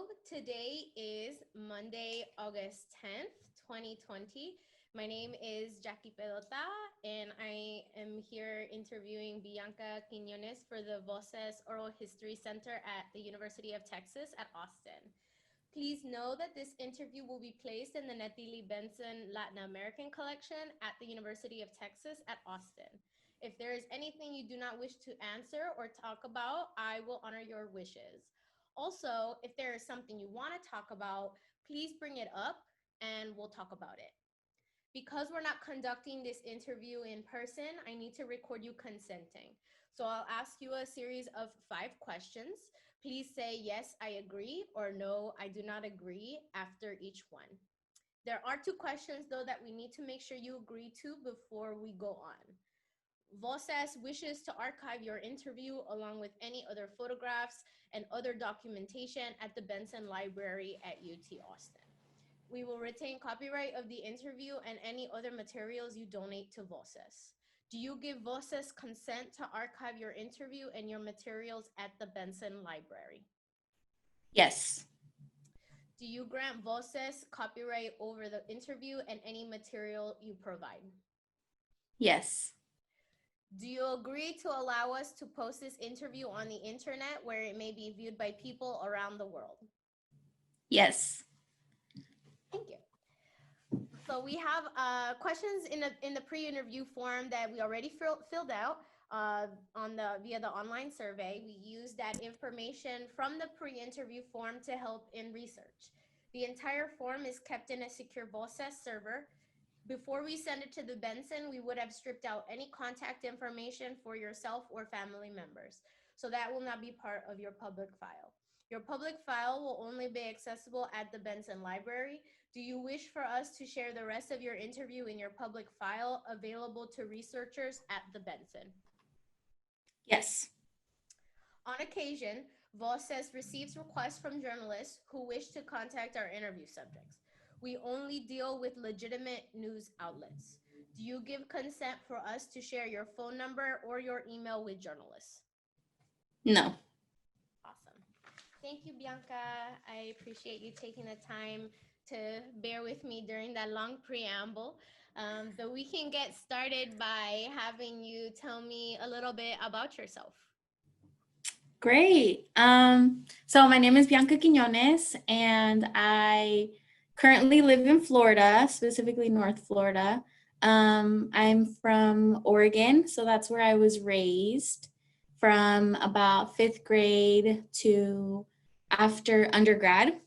Today is Monday, August 10th, 2020. My name is Jackie Pelota, and I am here interviewing Bianca Quiñones for the Voces Oral History Center at the University of Texas at Austin. Please know that this interview will be placed in the Nettie Benson Latin American Collection at the University of Texas at Austin. If there is anything you do not wish to answer or talk about, I will honor your wishes. Also, if there is something you want to talk about, please bring it up and we'll talk about it. Because we're not conducting this interview in person, I need to record you consenting. So I'll ask you a series of 5 questions. Please say, yes, I agree, or no, I do not agree after each one. There are 2 questions, though, that we need to make sure you agree to before we go on. Voces wishes to archive your interview along with any other photographs and other documentation at the Benson Library at UT Austin. We will retain copyright of the interview and any other materials you donate to Voces. Do you give Voces consent to archive your interview and your materials at the Benson Library? Yes. Do you grant Voces copyright over the interview and any material you provide? Yes. Do you agree to allow us to post this interview on the internet where it may be viewed by people around the world? Yes. Thank you. So we have questions in the pre-interview form that we already filled out via the online survey. We use that information from the pre-interview form to help in research. The entire form is kept in a secure Voces server. Before we send it to the Benson, we would have stripped out any contact information for yourself or family members. So that will not be part of your public file. Your public file will only be accessible at the Benson Library. Do you wish for us to share the rest of your interview in your public file available to researchers at the Benson? Yes. On occasion, Voces receives requests from journalists who wish to contact our interview subjects. We only deal with legitimate news outlets. Do you give consent for us to share your phone number or your email with journalists? No. Awesome. Thank you, Bianca. I appreciate you taking the time to bear with me during that long preamble. So we can get started by having you tell me a little bit about yourself. Great. So my name is Bianca Quiñones, and I currently live in Florida, specifically North Florida. I'm from Oregon, so that's where I was raised from about 5th grade to after undergrad.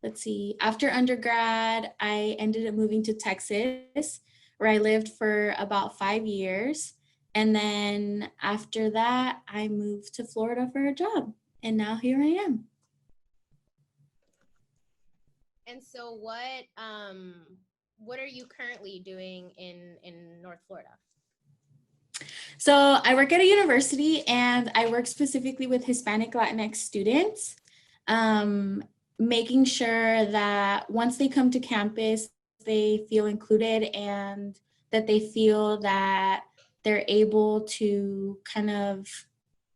Let's see, after undergrad, I ended up moving to Texas, where I lived for about 5 years. And then after that, I moved to Florida for a job, and now here I am. And so what are you currently doing in North Florida? So I work at a university, and I work specifically with Hispanic Latinx students, making sure that once they come to campus, they feel included and that they feel that they're able to kind of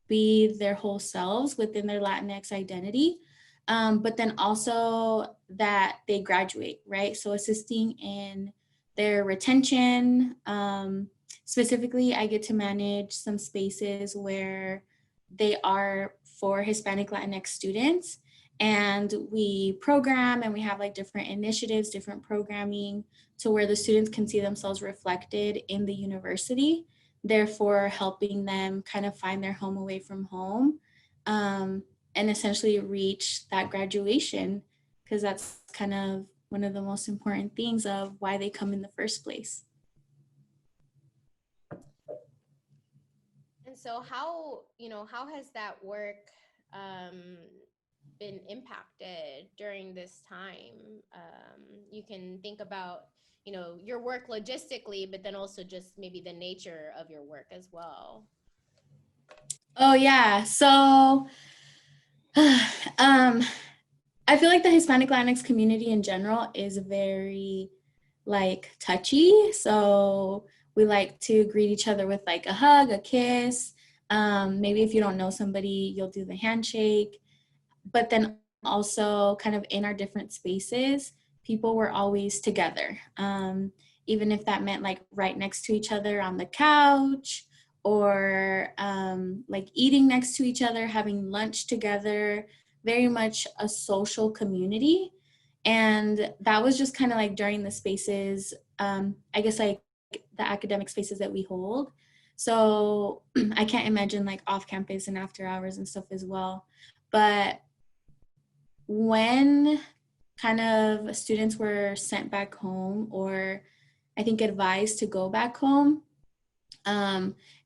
be their whole selves within their Latinx identity. But then also that they graduate, right? So assisting in their retention. Specifically, I get to manage some spaces where they are for Hispanic Latinx students. And we program and we have like different initiatives, different programming to where the students can see themselves reflected in the university, therefore helping them kind of find their home away from home. And essentially reach that graduation, because that's kind of one of the most important things of why they come in the first place. And so how has that work been impacted during this time? You can think about, your work logistically, but then also just maybe the nature of your work as well. Oh yeah, so I feel like the Hispanic Latinx community in general is very like touchy. So we like to greet each other with like a hug, a kiss. Maybe if you don't know somebody, you'll do the handshake. but then also kind of in our different spaces, people were always together. Even if that meant like right next to each other on the couch, or like eating next to each other, having lunch together, very much a social community. And that was just kind of like during the spaces, I guess like the academic spaces that we hold. So I can't imagine like off campus and after hours and stuff as well. But when kind of students were sent back home, or I think advised to go back home,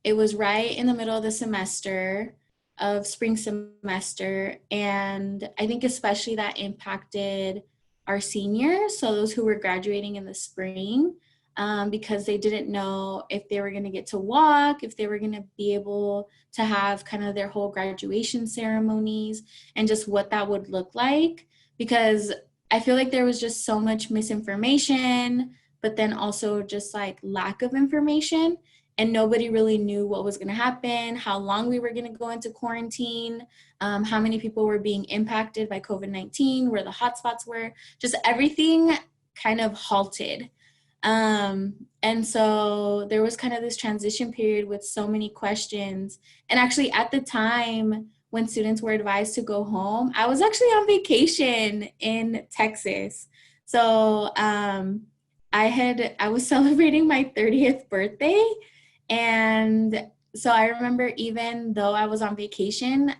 it was right in the middle of the semester, of spring semester. And I think especially that impacted our seniors, so those who were graduating in the spring, because they didn't know if they were going to get to walk, if they were going to be able to have kind of their whole graduation ceremonies, and just what that would look like. Because I feel like there was just so much misinformation, but then also just like lack of information. And nobody really knew what was going to happen, how long we were going to go into quarantine, how many people were being impacted by COVID-19, where the hotspots were, just everything kind of halted. And so there was kind of this transition period with so many questions. And actually at the time when students were advised to go home, I was actually on vacation in Texas. So I was celebrating my 30th birthday. And so I remember, even though I was on vacation,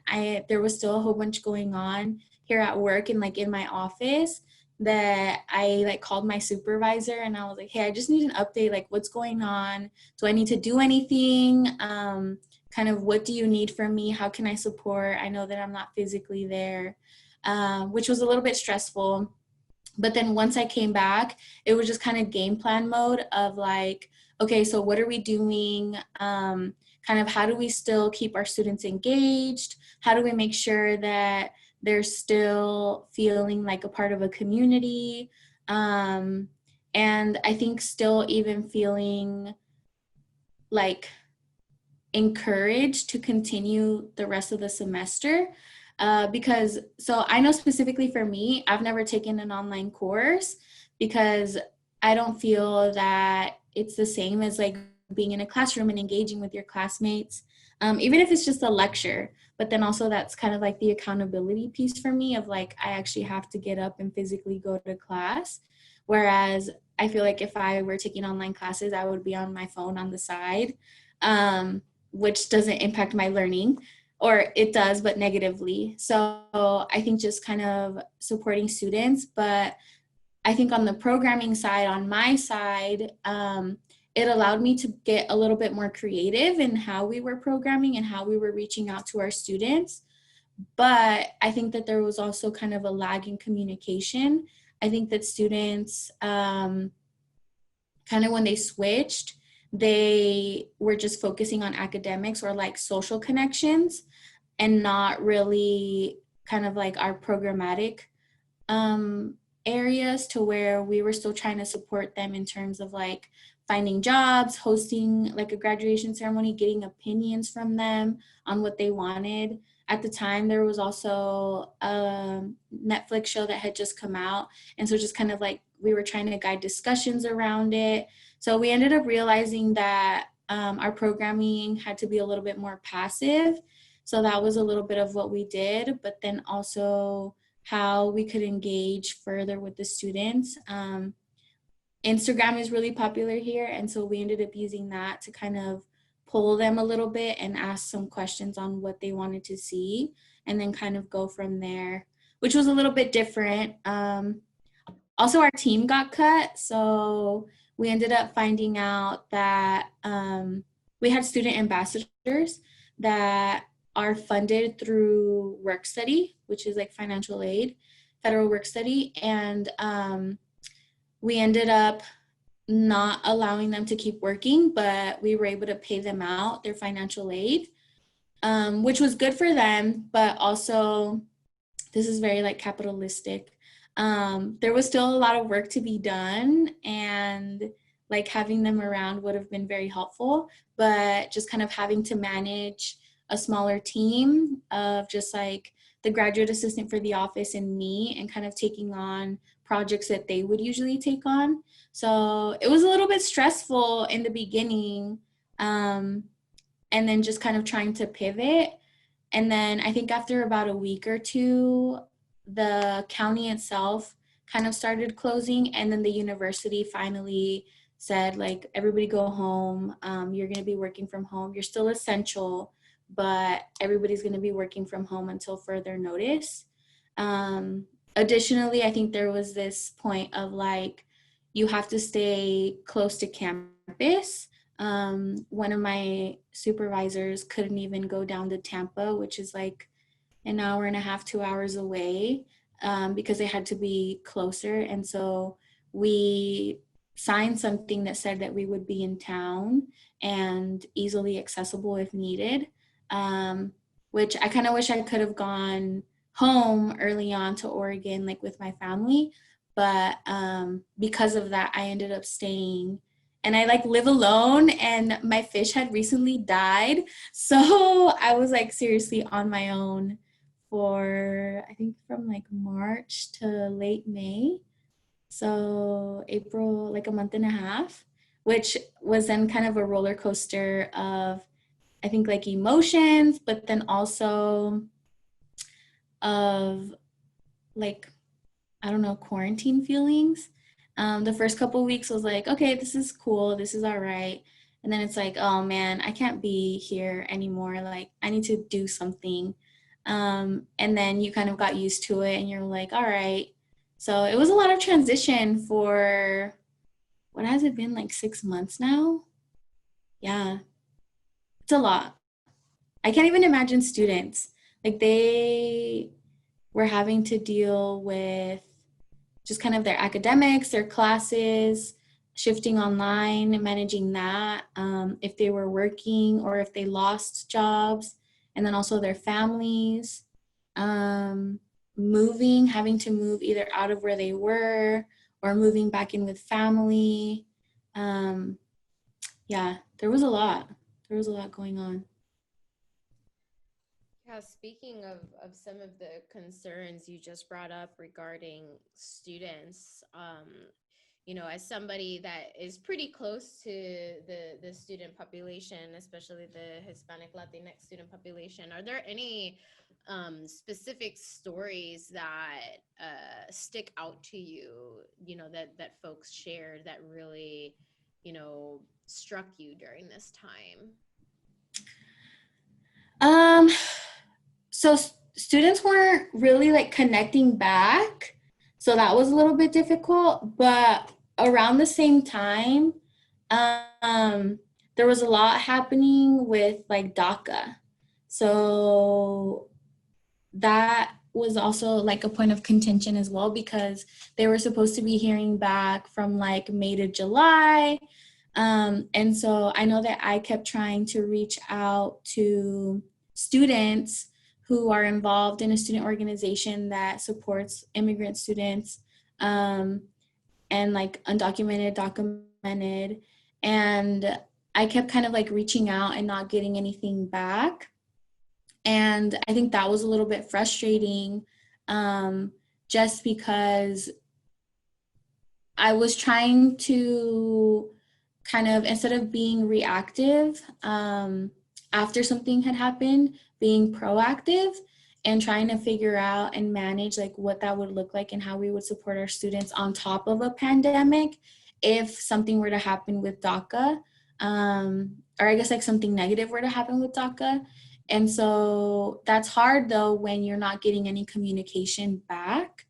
there was still a whole bunch going on here at work and like in my office, that I like called my supervisor and I was like, hey, I just need an update, like what's going on? Do I need to do anything? Kind of what do you need from me? How can I support? I know that I'm not physically there, which was a little bit stressful. But then once I came back, it was just kind of game plan mode of like, okay, so what are we doing? Kind of how do we still keep our students engaged? How do we make sure that they're still feeling like a part of a community? And I think still even feeling like encouraged to continue the rest of the semester. Because, so I know specifically for me, I've never taken an online course because I don't feel that it's the same as like being in a classroom and engaging with your classmates, even if it's just a lecture. But then also that's kind of like the accountability piece for me of like, I actually have to get up and physically go to class. Whereas I feel like if I were taking online classes, I would be on my phone on the side, which doesn't impact my learning, or it does, but negatively. So I think just kind of supporting students. But I think on the programming side, on my side, it allowed me to get a little bit more creative in how we were programming and how we were reaching out to our students. But I think that there was also kind of a lag in communication. I think that students, kind of when they switched, they were just focusing on academics or like social connections, and not really kind of like our programmatic areas, to where we were still trying to support them in terms of like finding jobs, hosting like a graduation ceremony, getting opinions from them on what they wanted. At the time, there was also a Netflix show that had just come out. And so just kind of like we were trying to guide discussions around it. So we ended up realizing that our programming had to be a little bit more passive. So that was a little bit of what we did, but then also how we could engage further with the students. Instagram is really popular here, and so we ended up using that to kind of pull them a little bit and ask some questions on what they wanted to see, and then kind of go from there, which was a little bit different. Also, our team got cut, so we ended up finding out that we had student ambassadors that are funded through work study, which is like financial aid, federal work study. And we ended up not allowing them to keep working, but we were able to pay them out their financial aid, which was good for them, but also this is very like capitalistic. There was still a lot of work to be done, and like having them around would have been very helpful, but just kind of having to manage a smaller team of just like the graduate assistant for the office and me, and kind of taking on projects that they would usually take on. So it was a little bit stressful in the beginning, and then just kind of trying to pivot. And then I think after about a week or two, the county itself kind of started closing, and then the university finally said, like, everybody go home. You're going to be working from home. You're still essential, but everybody's going to be working from home until further notice. Additionally, I think there was this point of like, you have to stay close to campus. One of my supervisors couldn't even go down to Tampa, which is like an hour and a half, 2 hours away, because they had to be closer. And so we signed something that said that we would be in town and easily accessible if needed, which I kind of wish I could have gone home early on to Oregon, like with my family. But because of that, I ended up staying. And I like live alone, and my fish had recently died. So I was like seriously on my own for, I think, from like March to late May. So April, like a month and a half, which was then kind of a roller coaster of, I think, like emotions, but then also of like, I don't know, quarantine feelings. The first couple of weeks was like, okay, this is cool, this is all right. And then it's like, oh man, I can't be here anymore. Like, I need to do something. And then you kind of got used to it, and you're like, all right. So it was a lot of transition for, what has it been, like 6 months now? Yeah, it's a lot. I can't even imagine students. Like, they were having to deal with just kind of their academics, their classes, shifting online, managing that, if they were working or if they lost jobs, and then also their families, moving, having to move either out of where they were or moving back in with family. Yeah, there was a lot. There was a lot going on. Yeah, speaking of some of the concerns you just brought up regarding students, as somebody that is pretty close to the student population, especially the Hispanic Latinx student population, are there any specific stories that stick out to you, that folks shared that really, struck you during this time? So students weren't really like connecting back. So that was a little bit difficult, but around the same time, um, there was a lot happening with like DACA. So that was also like a point of contention as well, because they were supposed to be hearing back from like May to July. And so I know that I kept trying to reach out to students who are involved in a student organization that supports immigrant students, and like undocumented, documented. And I kept kind of like reaching out and not getting anything back. And I think that was a little bit frustrating, just because I was trying to kind of, instead of being reactive, after something had happened, being proactive and trying to figure out and manage like what that would look like and how we would support our students on top of a pandemic if something were to happen with DACA, or I guess like something negative were to happen with DACA. And so that's hard though when you're not getting any communication back.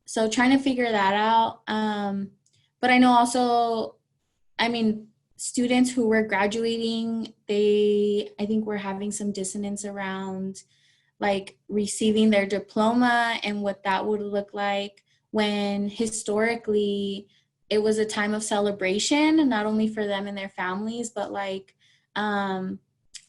So trying to figure that out. But I know also, I mean, students who were graduating, I think were having some dissonance around like receiving their diploma and what that would look like, when historically it was a time of celebration, not only for them and their families, but like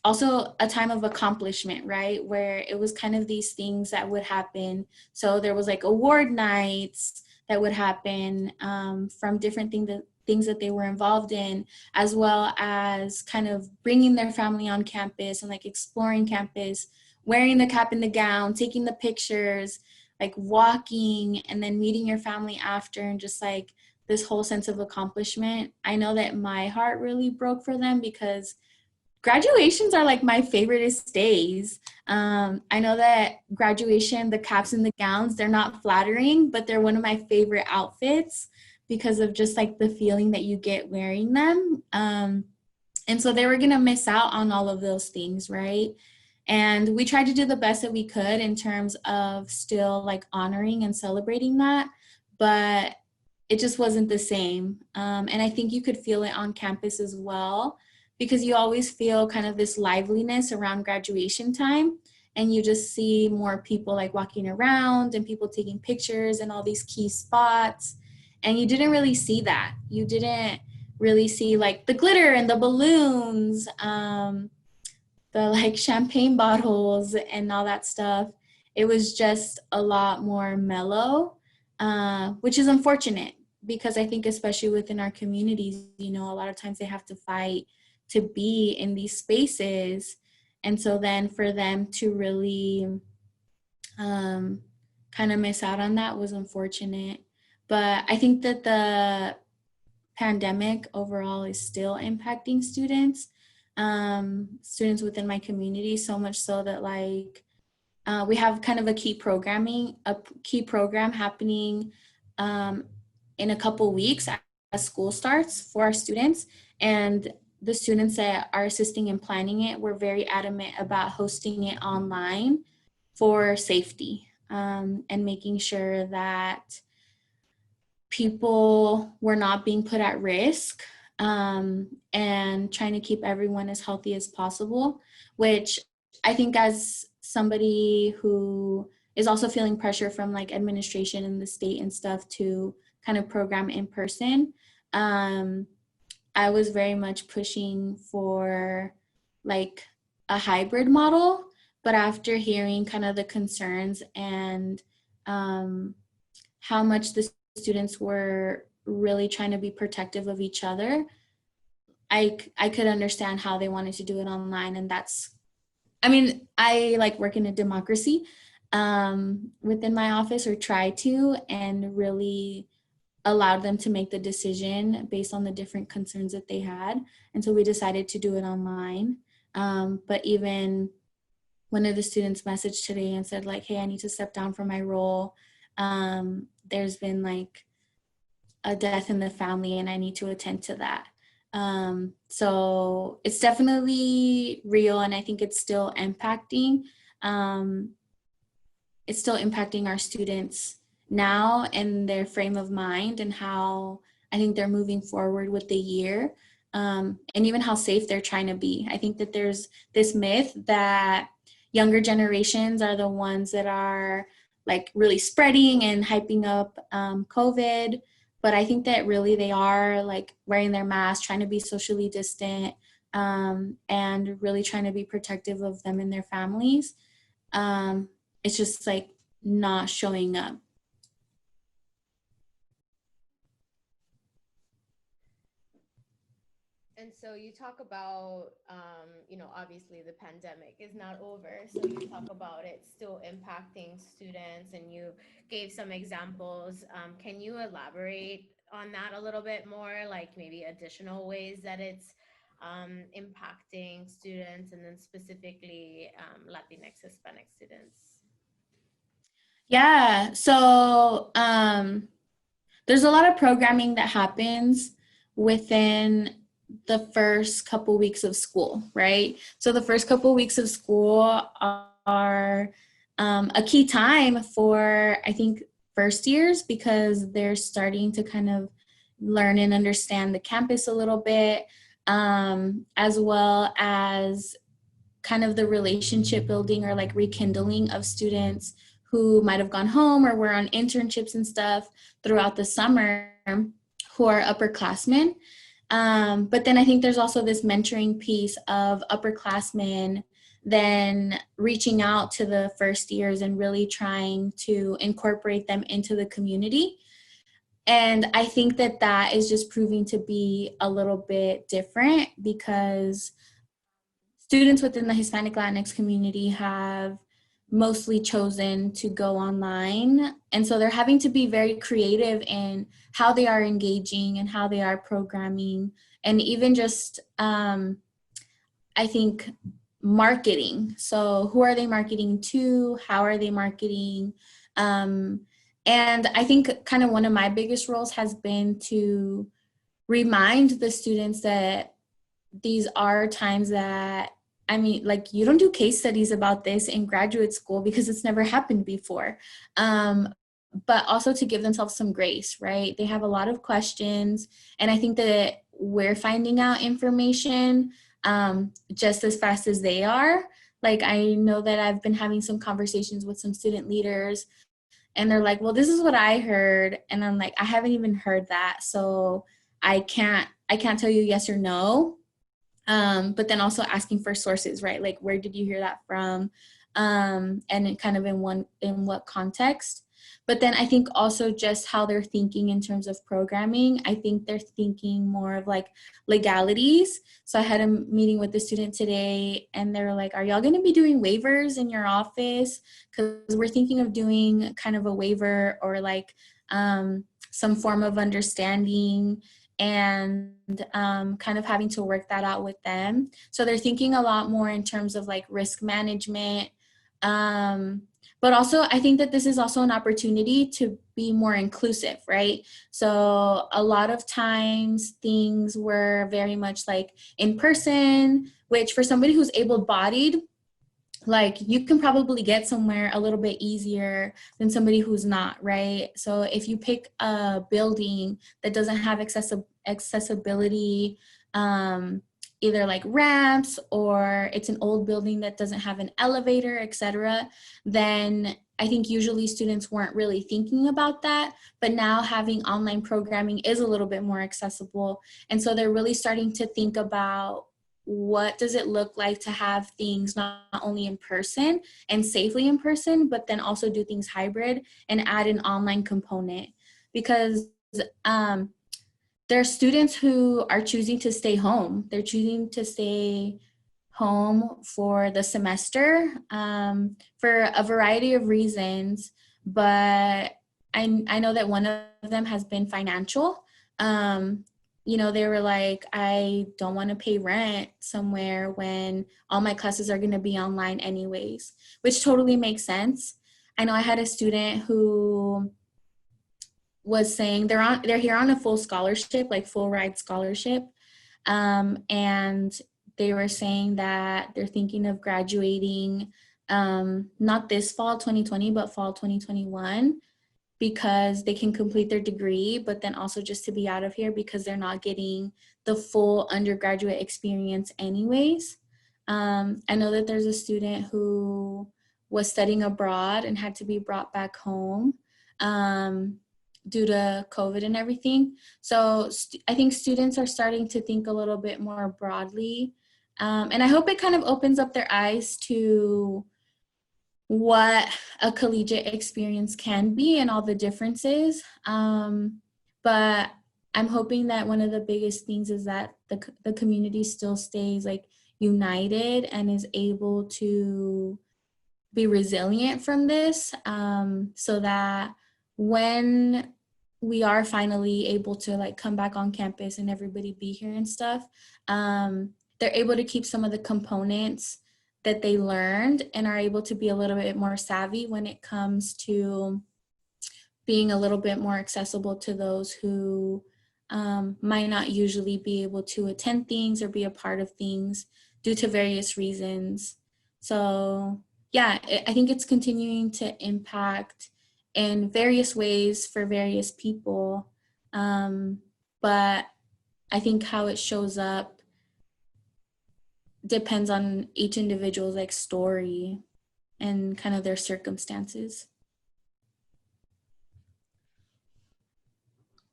also a time of accomplishment, right? Where it was kind of these things that would happen. So there was like award nights that would happen, from different things that they were involved in, as well as kind of bringing their family on campus and like exploring campus, wearing the cap and the gown, taking the pictures, like walking and then meeting your family after, and just like this whole sense of accomplishment. I know that my heart really broke for them because graduations are like my favoriteest days. I know that graduation, the caps and the gowns, they're not flattering, but they're one of my favorite outfits because of just like the feeling that you get wearing them. And so they were gonna miss out on all of those things, right? And we tried to do the best that we could in terms of still like honoring and celebrating that, but it just wasn't the same. And I think you could feel it on campus as well, because you always feel kind of this liveliness around graduation time, and you just see more people like walking around and people taking pictures in all these key spots. And you didn't really see that. You didn't really see like the glitter and the balloons, the like champagne bottles and all that stuff. It was just a lot more mellow, which is unfortunate because I think especially within our communities, you know, a lot of times they have to fight to be in these spaces. And so then for them to really kind of miss out on that was unfortunate. But I think that the pandemic overall is still impacting students, students within my community, so much so that like we have kind of a key program happening in a couple weeks as school starts for our students. And the students that are assisting in planning it were very adamant about hosting it online for safety, and making sure that people were not being put at risk, and trying to keep everyone as healthy as possible, which I think as somebody who is also feeling pressure from like administration and the state and stuff to kind of program in person, I was very much pushing for like a hybrid model. But after hearing kind of the concerns and how much the students were really trying to be protective of each other, I could understand how they wanted to do it online. And that's, I mean, I like work in a democracy within my office, or try to, and really allowed them to make the decision based on the different concerns that they had. And so we decided to do it online. But even one of the students messaged today and said like, hey, I need to step down from my role. There's been like a death in the family and I need to attend to that. So it's definitely real, and I think it's still impacting. It's still impacting our students now and their frame of mind, and how I think they're moving forward with the year, and even how safe they're trying to be. I think that there's this myth that younger generations are the ones that are like really spreading and hyping up COVID. But I think that really they are like wearing their masks, trying to be socially distant, and really trying to be protective of them and their families. It's just like not showing up. And so you talk about, you know, obviously the pandemic is not over. So you talk about it still impacting students, and you gave some examples. Can you elaborate on that a little bit more, like maybe additional ways that it's impacting students, and then specifically Latinx Hispanic students? Yeah, so there's a lot of programming that happens within the first couple weeks of school, right? So the first couple weeks of school are a key time for, I think, first years, because they're starting to kind of learn and understand the campus a little bit, as well as kind of the relationship building or like rekindling of students who might have gone home or were on internships and stuff throughout the summer, who are upperclassmen. But then I think there's also this mentoring piece of upperclassmen then reaching out to the first years and really trying to incorporate them into the community. And I think that that is just proving to be a little bit different, because students within the Hispanic Latinx community have mostly chosen to go online. And so they're having to be very creative in how they are engaging and how they are programming, and even just, I think, marketing. So who are they marketing to? How are they marketing? Um, and I think kind of one of my biggest roles has been to remind the students that these are times that, I mean, like, you don't do case studies about this in graduate school because it's never happened before. But also to give themselves some grace, right? They have a lot of questions, and I think that we're finding out information just as fast as they are. Like, I know that I've been having some conversations with some student leaders, and they're like, well, this is what I heard. And I'm like, I haven't even heard that. So I can't tell you yes or no. But then also asking for sources, right? Like, where did you hear that from? And it kind of in what context. But then I think also just how they're thinking in terms of programming. I think they're thinking more of like legalities. So I had a meeting with the student today, and they were like, are y'all going to be doing waivers in your office? Because we're thinking of doing kind of a waiver, or like some form of understanding, and kind of having to work that out with them. So they're thinking a lot more in terms of like risk management. But also, I think that this is also an opportunity to be more inclusive, right? So a lot of times things were very much like in person, which for somebody who's able-bodied, like, you can probably get somewhere a little bit easier than somebody who's not, right? So if you pick a building that doesn't have accessibility, either like ramps, or it's an old building that doesn't have an elevator, etc., then I think usually students weren't really thinking about that. But now having online programming is a little bit more accessible. And so they're really starting to think about, what does it look like to have things not only in person and safely in person, but then also do things hybrid and add an online component? Because there are students who are choosing to stay home. They're choosing to stay home for the semester, for a variety of reasons. But I know that one of them has been financial. They were like, I don't want to pay rent somewhere when all my classes are going to be online anyways, which totally makes sense. I know I had a student who was saying they're here on a full scholarship, like full ride scholarship. And they were saying that they're thinking of graduating, not this fall 2020, but fall 2021, because they can complete their degree, but then also just to be out of here because they're not getting the full undergraduate experience anyways. I know that there's a student who was studying abroad and had to be brought back home due to COVID and everything. So I think students are starting to think a little bit more broadly. And I hope it kind of opens up their eyes to what a collegiate experience can be and all the differences. But I'm hoping that one of the biggest things is that the community still stays like united and is able to be resilient from this, so that when we are finally able to like come back on campus and everybody be here and stuff, they're able to keep some of the components that they learned and are able to be a little bit more savvy when it comes to being a little bit more accessible to those who might not usually be able to attend things or be a part of things due to various reasons. So yeah, I think it's continuing to impact in various ways for various people. But I think how it shows up depends on each individual's like story and kind of their circumstances.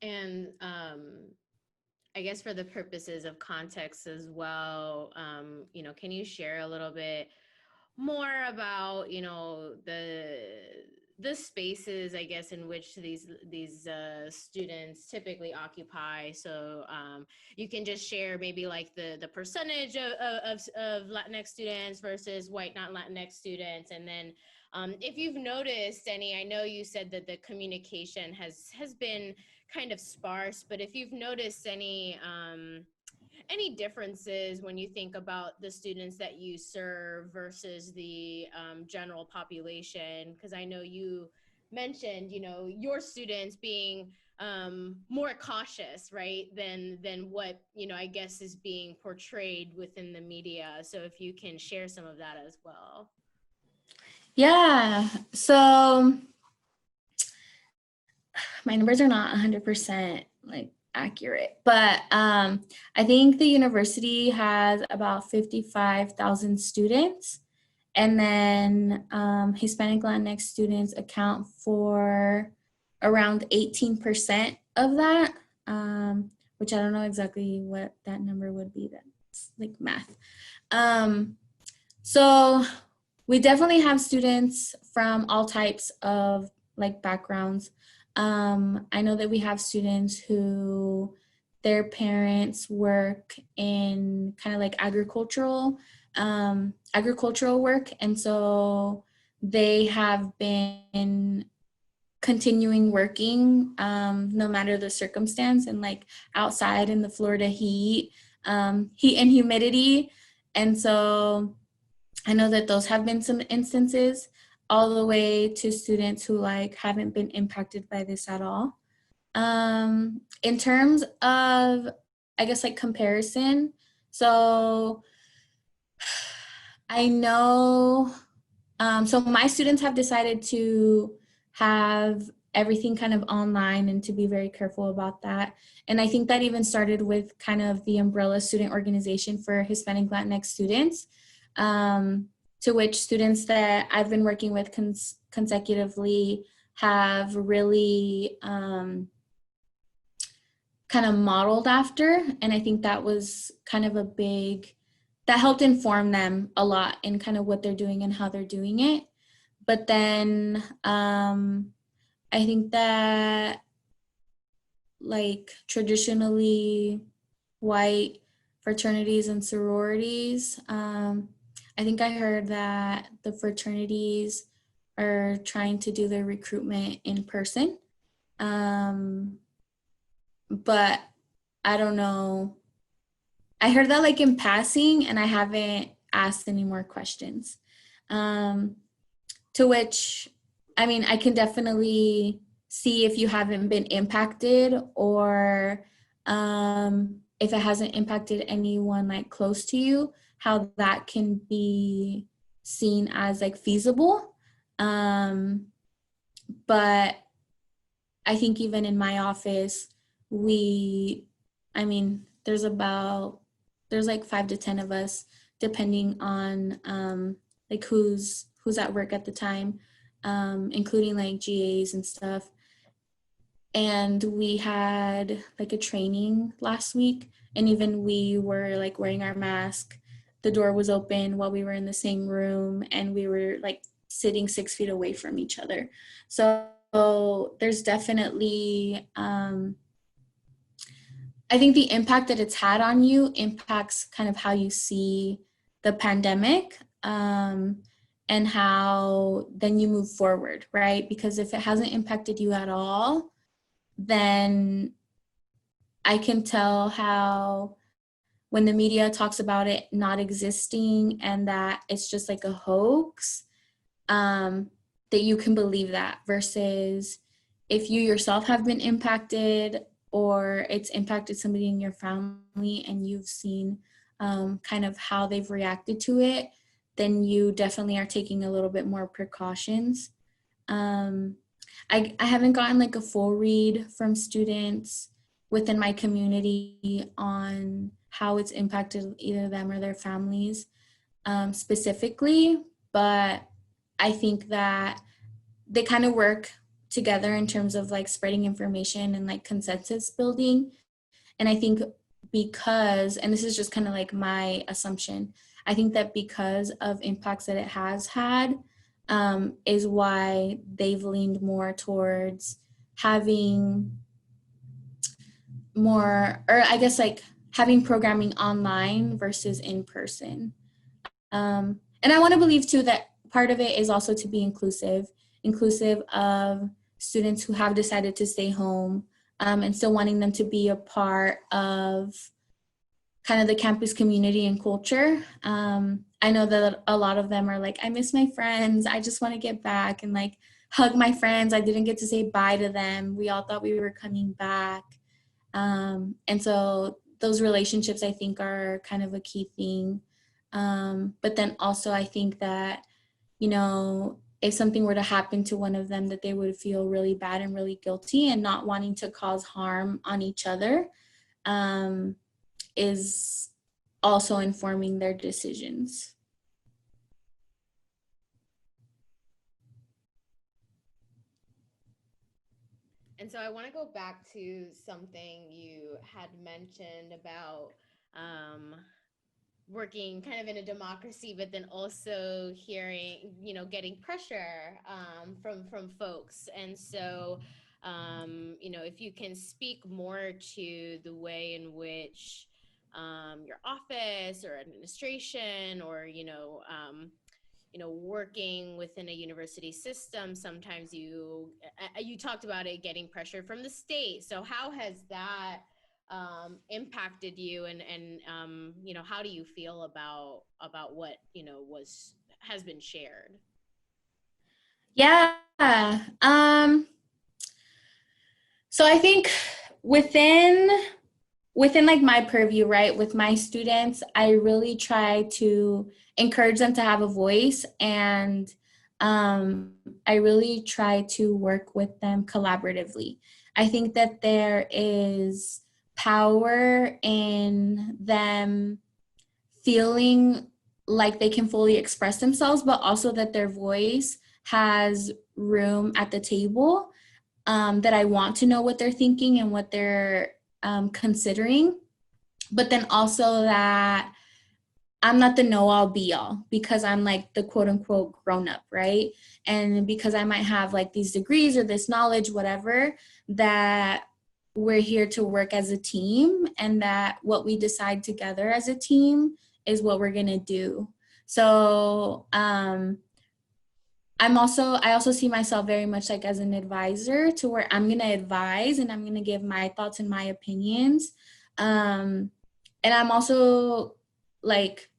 And I guess for the purposes of context as well, can you share a little bit more about, the spaces, I guess, in which these students typically occupy? So you can just share maybe like the percentage of Latinx students versus white not Latinx students, and then If you've noticed any, I know you said that the communication has been kind of sparse, but if you've noticed any differences when you think about the students that you serve versus the general population? Because I know you mentioned, your students being more cautious, right, than what, I guess is being portrayed within the media. So if you can share some of that as well. Yeah, so my numbers are not 100% like accurate, but I think the university has about 55,000 students, and then Hispanic Latinx students account for around 18% of that, which I don't know exactly what that number would be. That's like math. So we definitely have students from all types of like backgrounds. I know that we have students who their parents work in kind of like agricultural work, and so they have been continuing working no matter the circumstance, and like outside in the Florida heat and humidity. And so I know that those have been some instances, all the way to students who like haven't been impacted by this at all. In terms of, I guess, like comparison, so I know, so my students have decided to have everything kind of online and to be very careful about that. And I think that even started with kind of the umbrella student organization for Hispanic Latinx students, to which students that I've been working with consecutively have really kind of modeled after. And I think that was kind of that helped inform them a lot in kind of what they're doing and how they're doing it. But then I think that like traditionally white fraternities and sororities, I think I heard that the fraternities are trying to do their recruitment in person. But I don't know. I heard that like in passing, and I haven't asked any more questions. To which, I mean, I can definitely see if you haven't been impacted, or if it hasn't impacted anyone like close to you, how that can be seen as like feasible. But I think even in my office, there's like 5 to 10 of us, depending on like who's at work at the time, including like GAs and stuff. And we had like a training last week, and even we were like wearing our mask. The door was open while we were in the same room, and we were like sitting 6 feet away from each other. So there's definitely, I think the impact that it's had on you impacts kind of how you see the pandemic, and how then you move forward, right? Because if it hasn't impacted you at all, then I can tell how when the media talks about it not existing and that it's just like a hoax, that you can believe that, versus if you yourself have been impacted, or it's impacted somebody in your family and you've seen kind of how they've reacted to it, then you definitely are taking a little bit more precautions. I haven't gotten like a full read from students within my community on how it's impacted either them or their families specifically, but I think that they kind of work together in terms of like spreading information and like consensus building. And I think because, and this is just kind of like my assumption, I think that because of impacts that it has had, is why they've leaned more towards having more, or I guess like having programming online versus in person. And I want to believe too that part of it is also to be inclusive of students who have decided to stay home, and still wanting them to be a part of kind of the campus community and culture. I know that a lot of them are like, I miss my friends. I just want to get back and like hug my friends. I didn't get to say bye to them. We all thought we were coming back. And so those relationships, I think, are kind of a key thing. But then also I think that, you know, if something were to happen to one of them, that they would feel really bad and really guilty and not wanting to cause harm on each other, is also informing their decisions. And so I want to go back to something you had mentioned about working kind of in a democracy, but then also hearing, you know, getting pressure from folks. And so, you know, if you can speak more to the way in which your office or administration or, you know, working within a university system, sometimes you talked about it getting pressure from the state. So how has that impacted you, and you know, how do you feel about what, you know, has been shared? Yeah. So I think within like my purview, right, with my students, I really try to encourage them to have a voice, and I really try to work with them collaboratively. I think that there is power in them feeling like they can fully express themselves, but also that their voice has room at the table, that I want to know what they're thinking and what they're considering, but then also that I'm not the know-all be-all because I'm like the quote-unquote grown-up, right? And because I might have like these degrees or this knowledge, whatever, that we're here to work as a team, and that what we decide together as a team is what we're gonna do. So I also see myself very much like as an advisor, to where I'm gonna advise and I'm gonna give my thoughts and my opinions. And I'm also like,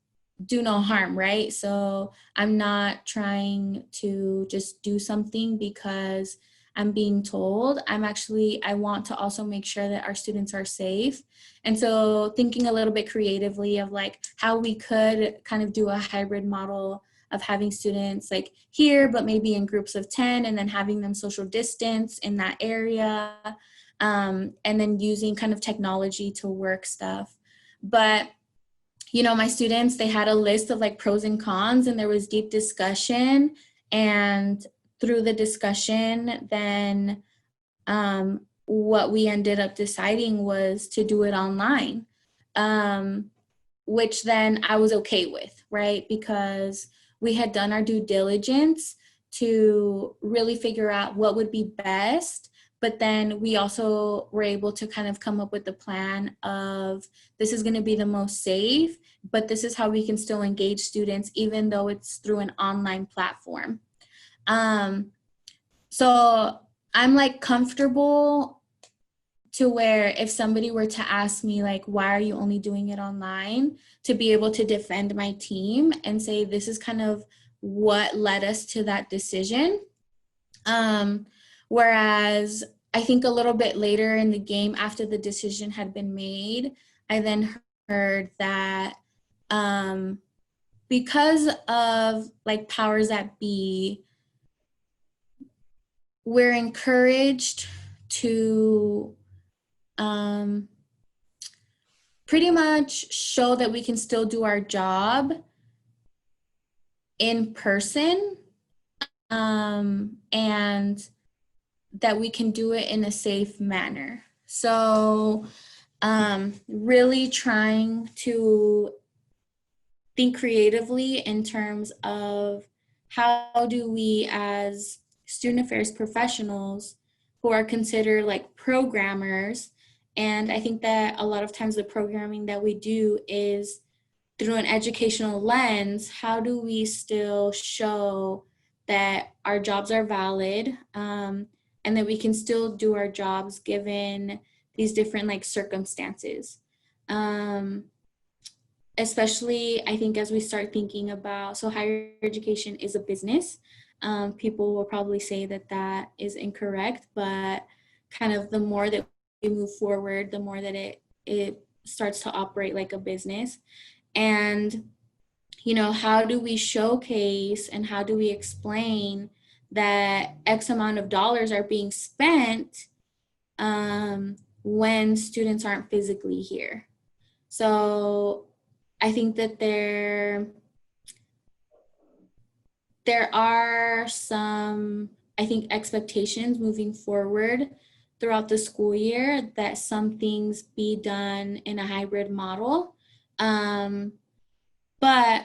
do no harm, right? So I'm not trying to just do something because I'm being told. I want to also make sure that our students are safe. And so thinking a little bit creatively of like how we could kind of do a hybrid model of having students like here, but maybe in groups of 10, and then having them social distance in that area, and then using kind of technology to work stuff. But, you know, my students, they had a list of like pros and cons, and there was deep discussion. And through the discussion, then what we ended up deciding was to do it online, which then I was okay with, right? Because we had done our due diligence to really figure out what would be best. But then we also were able to kind of come up with the plan of, this is going to be the most safe, but this is how we can still engage students, even though it's through an online platform. So I'm like comfortable to where if somebody were to ask me like, why are you only doing it online, to be able to defend my team and say, this is kind of what led us to that decision. Whereas I think a little bit later in the game, after the decision had been made, I then heard that because of like powers that be, we're encouraged to pretty much show that we can still do our job in person, and that we can do it in a safe manner. So really trying to think creatively in terms of how do we as student affairs professionals who are considered like programmers, and I think that a lot of times the programming that we do is through an educational lens, how do we still show that our jobs are valid, and that we can still do our jobs given these different like circumstances? Especially, I think, as we start thinking about, so higher education is a business. People will probably say that that is incorrect, but kind of the more that we move forward, the more that it starts to operate like a business. And, you know, how do we showcase and how do we explain that X amount of dollars are being spent when students aren't physically here? So I think that there are some, I think, expectations moving forward throughout the school year that some things be done in a hybrid model. But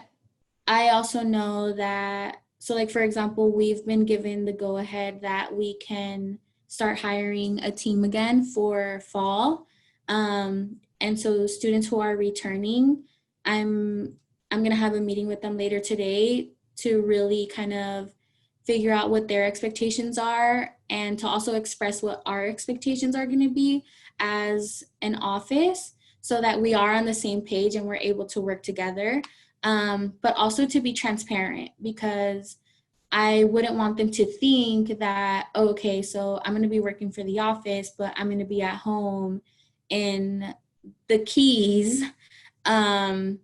I also know that, so like, for example, we've been given the go ahead that we can start hiring a team again for fall. And so students who are returning, I'm I'm gonna have a meeting with them later today to really kind of figure out what their expectations are and to also express what our expectations are gonna be as an office so that we are on the same page and we're able to work together. But also to be transparent, because I wouldn't want them to think that, oh, okay, so I'm going to be working for the office, but I'm going to be at home in the keys, um,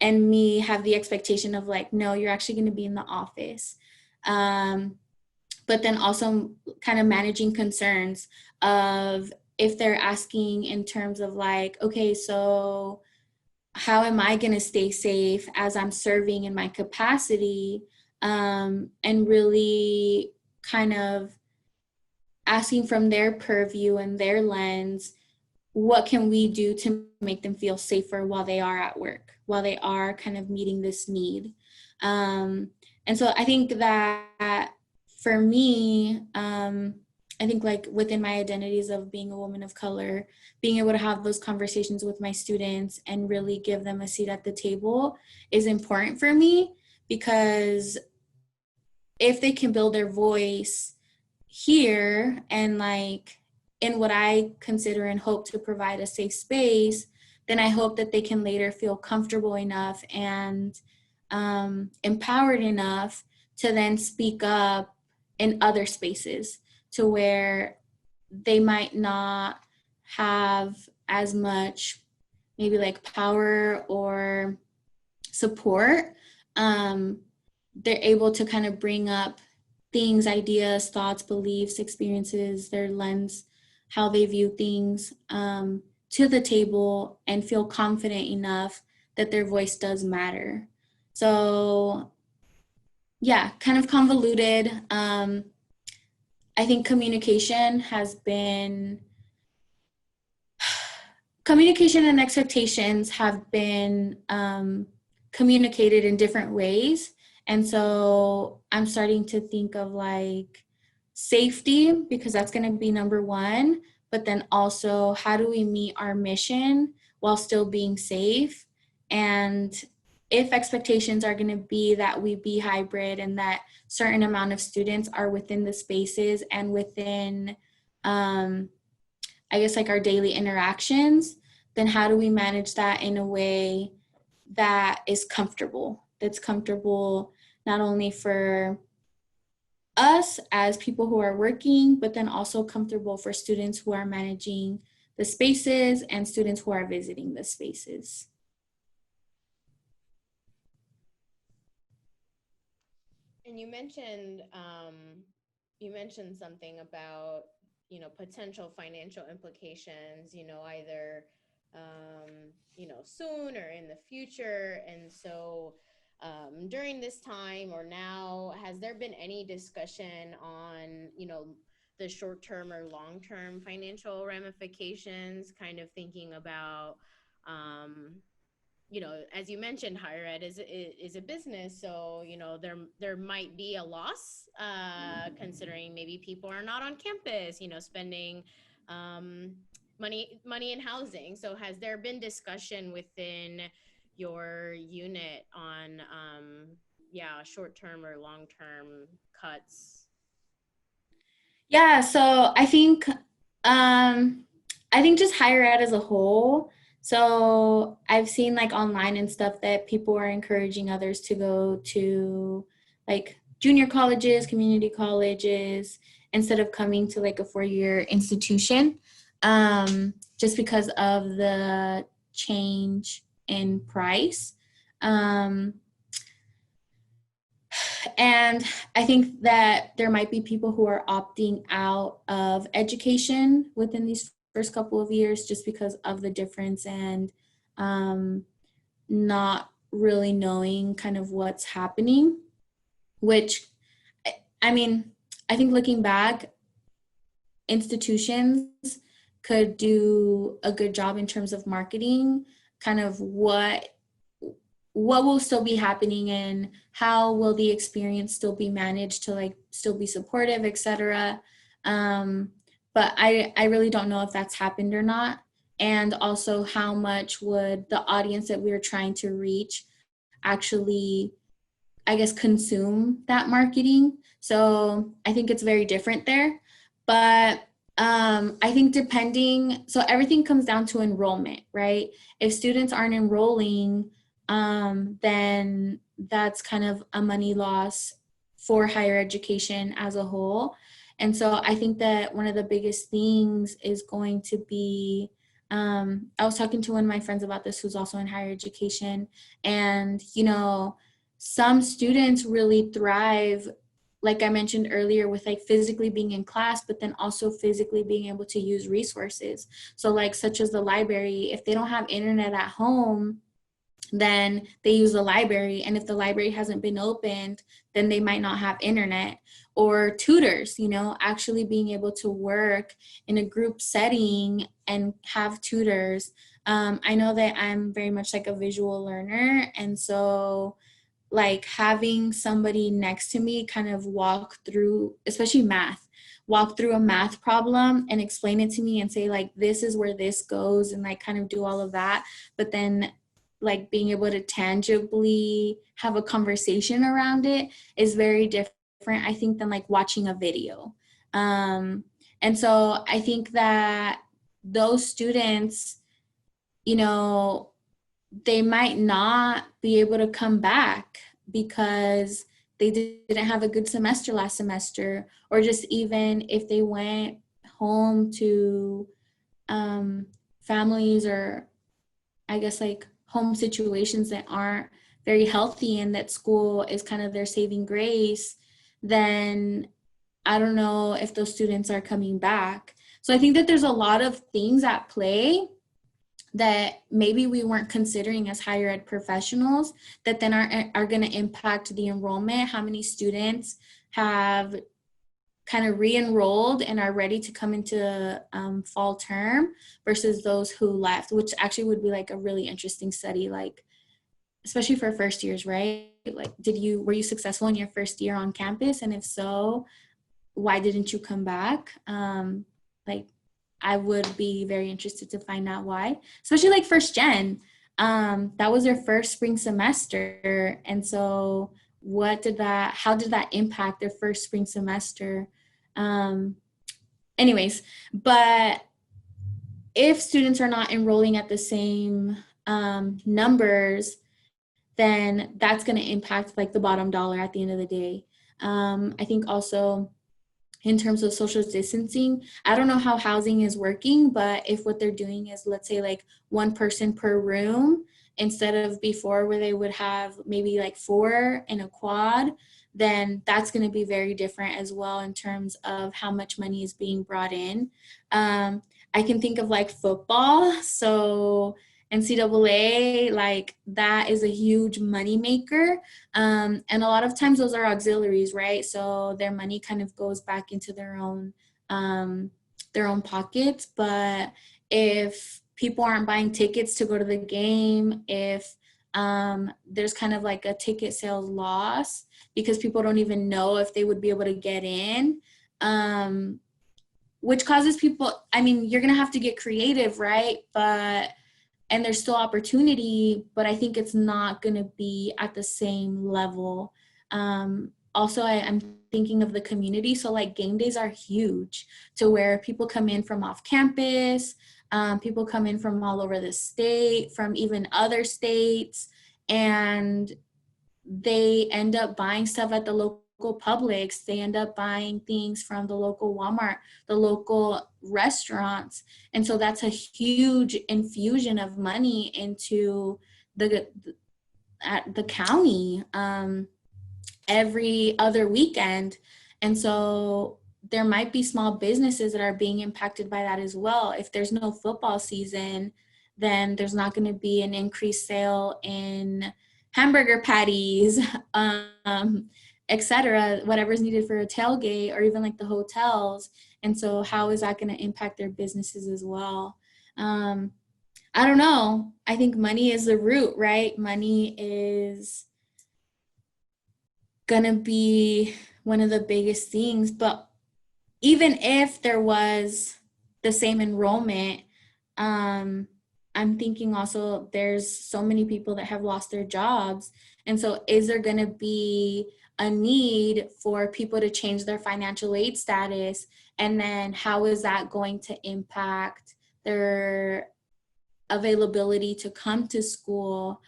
and me have the expectation of like, no, you're actually going to be in the office. But then also kind of managing concerns of if they're asking in terms of like, okay, so how am I going to stay safe as I'm serving in my capacity, and really kind of asking from their purview and their lens, what can we do to make them feel safer while they are at work, while they are kind of meeting this need. And so I think that for me, I think like within my identities of being a woman of color, being able to have those conversations with my students and really give them a seat at the table is important for me, because if they can build their voice here and like in what I consider and hope to provide a safe space, then I hope that they can later feel comfortable enough and empowered enough to then speak up in other spaces to where they might not have as much maybe like power or support. They're able to kind of bring up things, ideas, thoughts, beliefs, experiences, their lens, how they view things, to the table and feel confident enough that their voice does matter. So yeah, kind of convoluted. I think communication and expectations have been communicated in different ways. And so I'm starting to think of like safety, because that's going to be number one, but then also how do we meet our mission while still being safe? And if expectations are going to be that we be hybrid and that certain amount of students are within the spaces and within, I guess, like our daily interactions, then how do we manage that in a way that is comfortable? That's comfortable not only for us as people who are working, but then also comfortable for students who are managing the spaces and students who are visiting the spaces. And you mentioned something about, potential financial implications, either, soon or in the future. And so, during this time or now, has there been any discussion on, the short term or long term financial ramifications, kind of thinking about, um, as you mentioned, higher ed is a business, so there might be a loss, considering maybe people are not on campus, spending money in housing. So has there been discussion within your unit on, short-term or long-term cuts? Yeah, so I think just higher ed as a whole. So I've seen like online and stuff that people are encouraging others to go to like junior colleges, community colleges, instead of coming to like a 4-year institution, just because of the change in price. Um, and I think that there might be people who are opting out of education within these first couple of years just because of the difference and not really knowing kind of what's happening, which, I mean, I think looking back, institutions could do a good job in terms of marketing kind of what will still be happening and how will the experience still be managed to like still be supportive, etc. But I really don't know if that's happened or not, and also how much would the audience that we are trying to reach actually, I guess, consume that marketing. So I think it's very different there. But I think so everything comes down to enrollment, right? If students aren't enrolling, then that's kind of a money loss for higher education as a whole. And so I think that one of the biggest things is going to be, I was talking to one of my friends about this who's also in higher education, and, some students really thrive, like I mentioned earlier, with like physically being in class, but then also physically being able to use resources. So like such as the library, if they don't have internet at home, then they use the library. And if the library hasn't been opened, then they might not have internet. Or tutors, actually being able to work in a group setting and have tutors. I know that I'm very much like a visual learner. And so like having somebody next to me kind of walk through, especially math, walk through a math problem and explain it to me and say like, this is where this goes, and like kind of do all of that. But then like being able to tangibly have a conversation around it is very different, I think, than like watching a video. And so I think that those students, they might not be able to come back because they didn't have a good semester last semester, or just even if they went home to families, or I guess like home situations that aren't very healthy and that school is kind of their saving grace, then I don't know if those students are coming back. So I think that there's a lot of things at play that maybe we weren't considering as higher ed professionals that then are going to impact the enrollment, how many students have kind of re-enrolled and are ready to come into fall term versus those who left, which actually would be like a really interesting study, like especially for first years, right? Like, were you successful in your first year on campus? And if so, why didn't you come back? Like, I would be very interested to find out why, especially like first gen. That was their first spring semester. And so how did that impact their first spring semester? Anyways, but if students are not enrolling at the same numbers, then that's going to impact like the bottom dollar at the end of the day. I think also in terms of social distancing, I don't know how housing is working, but if what they're doing is, let's say, like one person per room instead of before where they would have maybe like 4 in a quad, then that's going to be very different as well in terms of how much money is being brought in. I can think of like football. So NCAA, like that is a huge money maker. And a lot of times those are auxiliaries, right? So their money kind of goes back into their own pockets. But if people aren't buying tickets to go to the game, if there's kind of like a ticket sales loss because people don't even know if they would be able to get in, which causes people, I mean, you're going to have to get creative, right? But and there's still opportunity, but I think it's not going to be at the same level. Also, I'm thinking of the community. So like game days are huge, to where people come in from off campus, people come in from all over the state, from even other states, and they end up buying stuff at the local Publix. They end up buying things from the local Walmart, the local restaurants. And so that's a huge infusion of money into the county every other weekend. And so there might be small businesses that are being impacted by that as well. If there's no football season, then there's not going to be an increased sale in hamburger patties, etc., whatever's needed for a tailgate, or even like the hotels. And so how is that going to impact their businesses as well? I don't know. I think money is the root, right? Money is going to be one of the biggest things. But even if there was the same enrollment, I'm thinking also there's so many people that have lost their jobs. And so is there going to be a need for people to change their financial aid status? And then how is that going to impact their availability to come to school?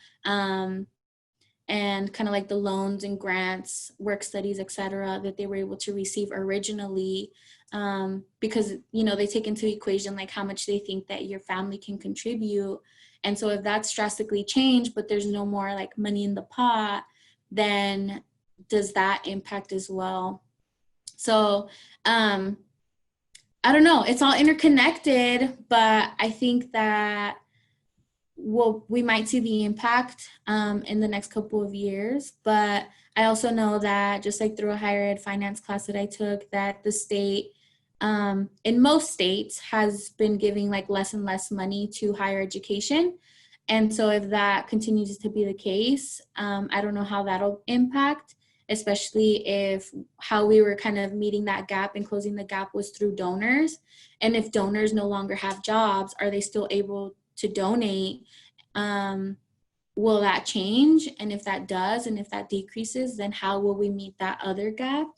And kind of like the loans and grants, work studies, etc., that they were able to receive originally, because, you know, they take into equation like how much they think that your family can contribute. And so if that's drastically changed, but there's no more like money in the pot, then does that impact as well? So I don't know, it's all interconnected, but I think that we might see the impact in the next couple of years. But I also know that, just like through a higher ed finance class that I took, that the state, in most states, has been giving like less and less money to higher education. And so if that continues to be the case, I don't know how that'll impact, especially if how we were kind of meeting that gap and closing the gap was through donors. And if donors no longer have jobs, are they still able to donate? Will that change? And if that does, and if that decreases, then how will we meet that other gap?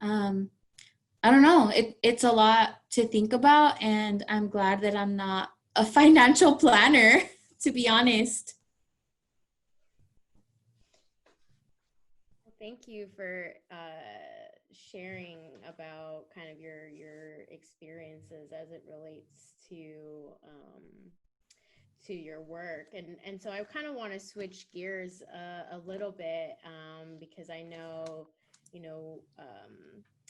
I don't know. It's a lot to think about, and I'm glad that I'm not a financial planner, to be honest. Thank you for sharing about kind of your experiences as it relates to your work. And so I kind of want to switch gears a little bit, because I know,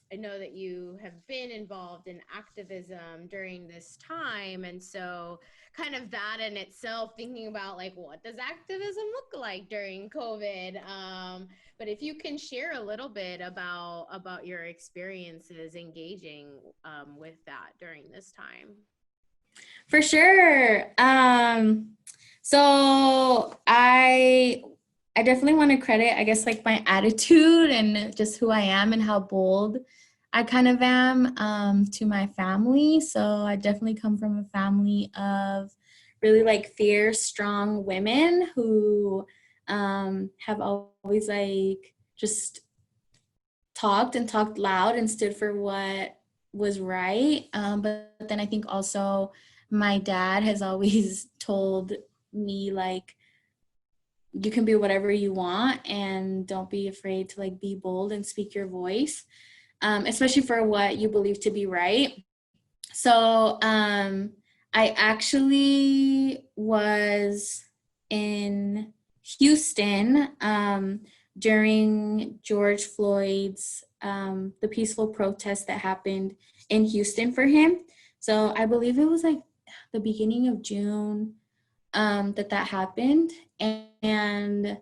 I know that you have been involved in activism during this time. And so kind of that in itself, thinking about like, what does activism look like during COVID? But if you can share a little bit about your experiences engaging with that during this time. For sure. So I definitely want to credit, I guess, like my attitude and just who I am and how bold I kind of am to my family. So I definitely come from a family of really like fierce, strong women who have always like just talked loud and stood for what was right. But then I think also my dad has always told me like, you can be whatever you want and don't be afraid to like be bold and speak your voice, especially for what you believe to be right. So I actually was in Houston during George Floyd's, the peaceful protest that happened in Houston for him. So I believe it was like the beginning of June that happened. And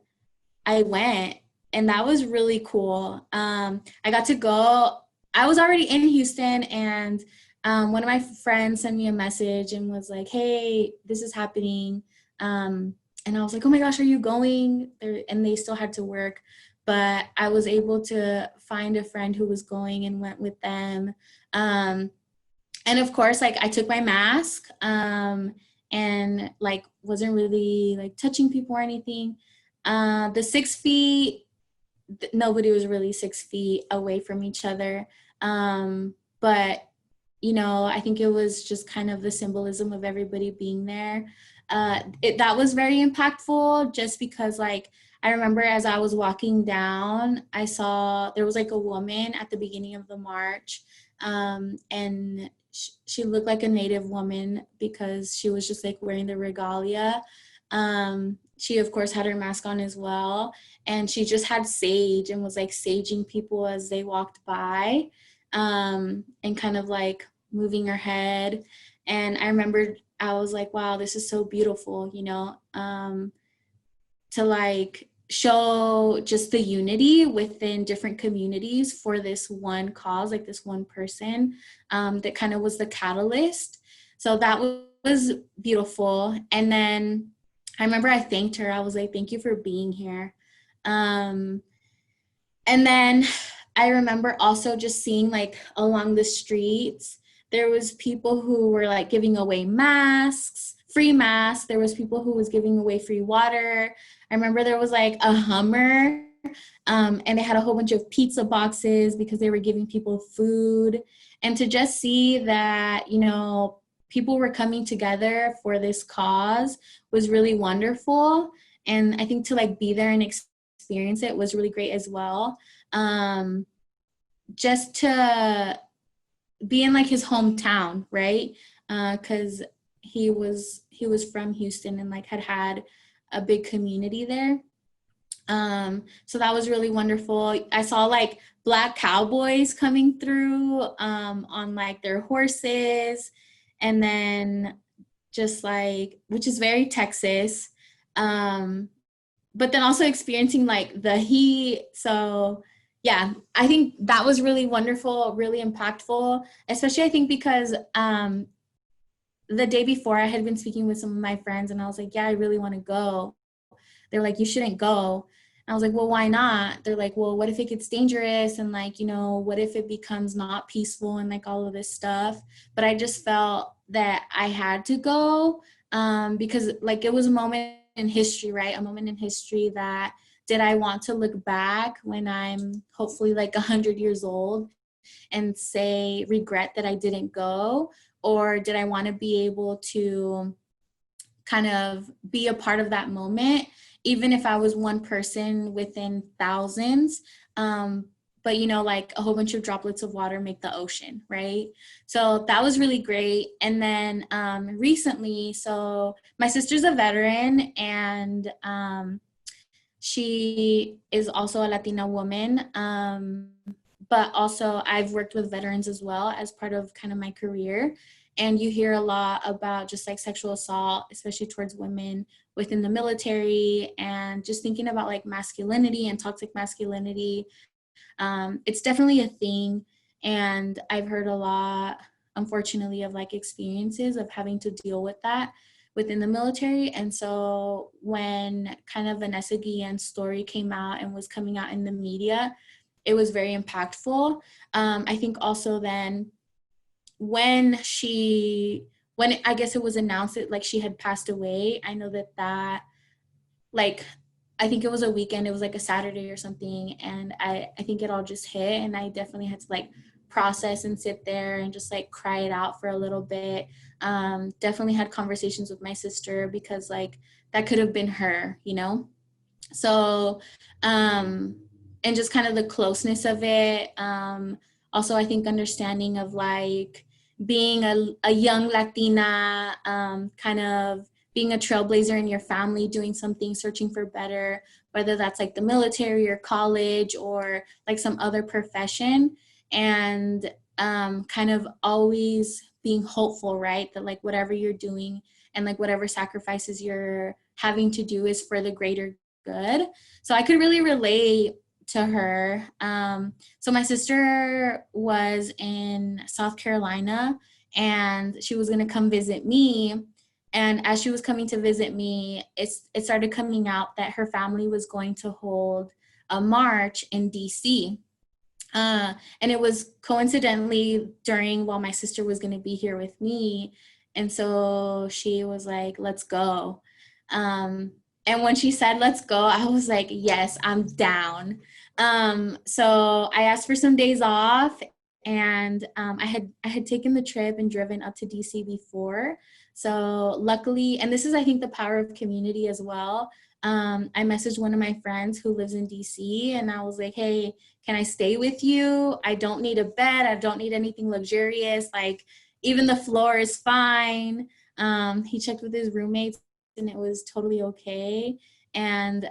I went, and that was really cool. I got to go. I was already in Houston, and one of my friends sent me a message and was like, hey, this is happening. And I was like, oh my gosh, are you going? And they still had to work, but I was able to find a friend who was going and went with them. And of course, like I took my mask, and and like wasn't really like touching people or anything. The 6 feet, nobody was really 6 feet away from each other. But you know, I think it was just kind of the symbolism of everybody being there. That was very impactful, just because like I remember as I was walking down, I saw there was like a woman at the beginning of the march, and she looked like a Native woman because she was just like wearing the regalia. She of course had her mask on as well, and she just had sage and was like saging people as they walked by, and kind of like moving her head. And I remember I was like, wow, this is so beautiful, you know, to like show just the unity within different communities for this one cause, like this one person, that kind of was the catalyst. So that was beautiful. And then I remember I thanked her. I was like, thank you for being here. And then I remember also just seeing like along the streets, there was people who were like giving away masks, free masks. There was people who was giving away free water. I remember there was like a Hummer, and they had a whole bunch of pizza boxes because they were giving people food. And to just see that, you know, people were coming together for this cause was really wonderful. And I think to like be there and experience it was really great as well. Just to be in like his hometown, right? Because he was from Houston and like had a big community there. So that was really wonderful. I saw like Black cowboys coming through, on like their horses, and then just like, which is very Texas, but then also experiencing like the heat. So yeah, I think that was really wonderful, really impactful, especially I think because the day before I had been speaking with some of my friends and I was like, yeah, I really want to go. They're like, you shouldn't go. And I was like, well, why not? They're like, well, what if it gets dangerous? And like, you know, what if it becomes not peaceful and like all of this stuff? But I just felt that I had to go, because like it was a moment in history, right? A moment in history that, did I want to look back when I'm hopefully like 100 years old and say, regret that I didn't go? Or did I want to be able to kind of be a part of that moment, even if I was one person within thousands? But you know, like a whole bunch of droplets of water make the ocean, right? So that was really great. And then recently, so my sister's a veteran, and she is also a Latina woman. But also I've worked with veterans as well as part of kind of my career. And you hear a lot about just like sexual assault, especially towards women within the military, and just thinking about like masculinity and toxic masculinity. It's definitely a thing. And I've heard a lot, unfortunately, of like experiences of having to deal with that within the military. And so when kind of Vanessa Guillen's story came out and was coming out in the media, it was very impactful. I think also then when I guess it was announced that like she had passed away, I know that like, I think it was a weekend, it was like a Saturday or something, and I think it all just hit, and I definitely had to like process and sit there and just like cry it out for a little bit. Definitely had conversations with my sister because like that could have been her, you know? So, and just kind of the closeness of it. Also, I think understanding of like being a young Latina, kind of being a trailblazer in your family, doing something, searching for better, whether that's like the military or college or like some other profession, and kind of always being hopeful, right? That like whatever you're doing and like whatever sacrifices you're having to do is for the greater good. So I could really relate to her. So my sister was in South Carolina and she was going to come visit me. And as she was coming to visit me, it started coming out that her family was going to hold a march in DC. And it was coincidentally while my sister was going to be here with me. And so she was like, let's go. And when she said, let's go, I was like, yes, I'm down. So I asked for some days off, and I had taken the trip and driven up to DC before. So luckily, and this is, I think, the power of community as well. I messaged one of my friends who lives in DC, and I was like, hey, can I stay with you? I don't need a bed. I don't need anything luxurious. Like, even the floor is fine. He checked with his roommates and it was totally okay. And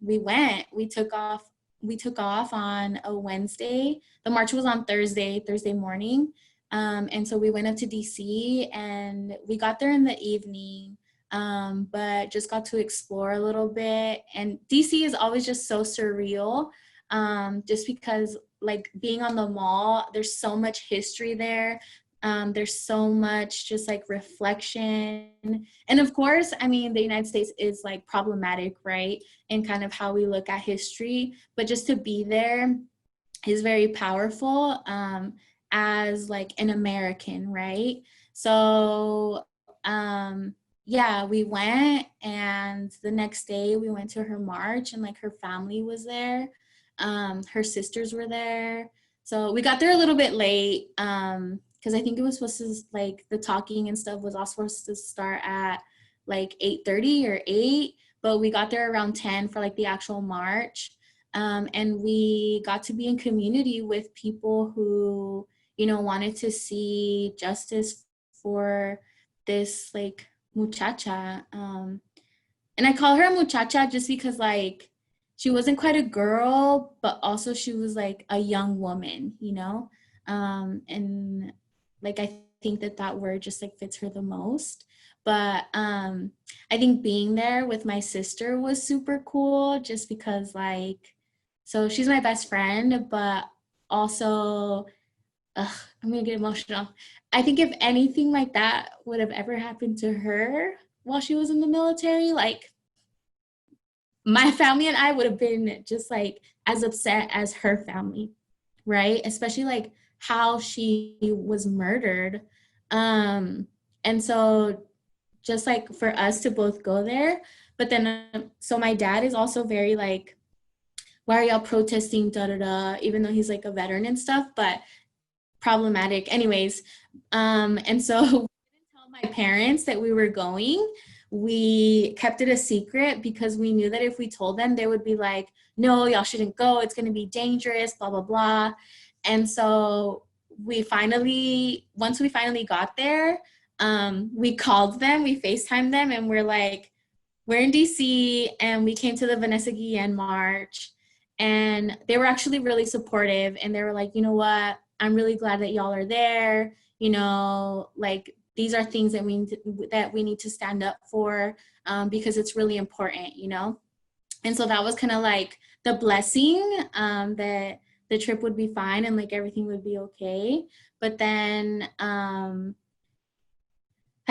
we took off on a Wednesday. The march was on Thursday morning. And so we went up to DC and we got there in the evening, but just got to explore a little bit. And DC is always just so surreal, just because, like, being on the mall, there's so much history there. There's so much just like reflection. And of course, I mean, the United States is like problematic, right? And kind of how we look at history, but just to be there is very powerful, as like an American, right? So, yeah, we went, and the next day we went to her march, and like her family was there. Her sisters were there. So we got there a little bit late, because I think it was supposed to, like, the talking and stuff was all supposed to start at like 8:30 or 8, but we got there around 10 for like the actual march. And we got to be in community with people who, you know, wanted to see justice for this like muchacha. And I call her a muchacha just because, like, she wasn't quite a girl, but also she was like a young woman, you know? And like, I think that word just like fits her the most. But I think being there with my sister was super cool, just because, like, so she's my best friend, but also, I'm gonna get emotional. I think if anything like that would have ever happened to her while she was in the military, like, my family and I would have been just like as upset as her family, right? Especially like how she was murdered. And so just like for us to both go there, but then so my dad is also very like, why are y'all protesting, da da da, even though he's like a veteran and stuff, but problematic anyways. And so we didn't tell my parents that we were going. We kept it a secret because we knew that if we told them, they would be like, no, y'all shouldn't go, it's going to be dangerous, blah blah blah. And so once we finally got there, we called them, we FaceTimed them, and we're like, we're in DC and we came to the Vanessa Guillen March. And they were actually really supportive, and they were like, you know what, I'm really glad that y'all are there. You know, like, these are things that we need to stand up for, because it's really important, you know? And so that was kind of like the blessing, that the trip would be fine and like everything would be okay. But then I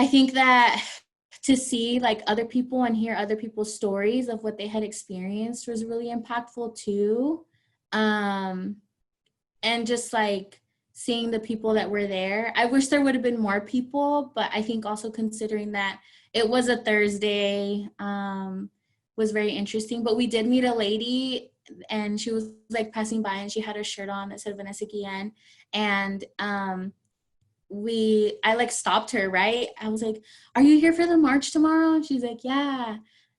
think that to see like other people and hear other people's stories of what they had experienced was really impactful too. And just like seeing the people that were there. I wish there would have been more people, but I think also considering that it was a Thursday, was very interesting. But we did meet a lady, and she was like passing by, and she had a shirt on that said Vanessa Guillen. And I like stopped her, right? I was like, are you here for the march tomorrow? And she's like, yeah.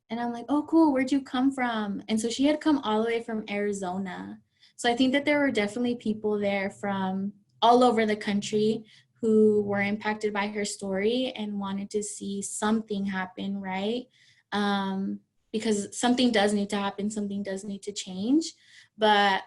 And I'm like, oh, cool. Where'd you come from? And so she had come all the way from Arizona. So I think that there were definitely people there from all over the country who were impacted by her story and wanted to see something happen, right? Because something does need to happen, something does need to change. But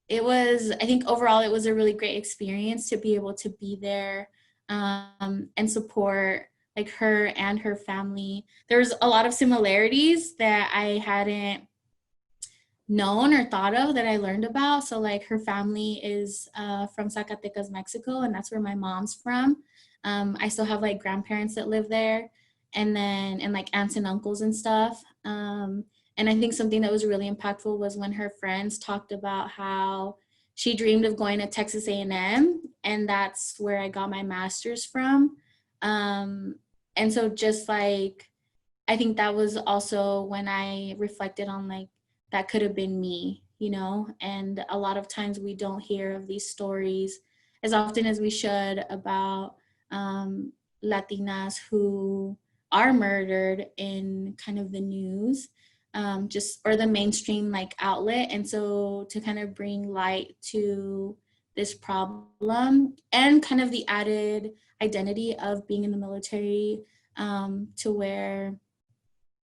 I think overall, it was a really great experience to be able to be there, and support like her and her family. There's a lot of similarities that I hadn't known or thought of that I learned about. So like her family is from Zacatecas, Mexico, and that's where my mom's from. I still have like grandparents that live there, and like aunts and uncles and stuff. And I think something that was really impactful was when her friends talked about how she dreamed of going to Texas A&M, and that's where I got my master's from. And so just like, I think that was also when I reflected on like, that could have been me, you know? And a lot of times we don't hear of these stories as often as we should about Latinas who are murdered in kind of the news, just, or the mainstream like outlet. And so to kind of bring light to this problem and kind of the added identity of being in the military, to where,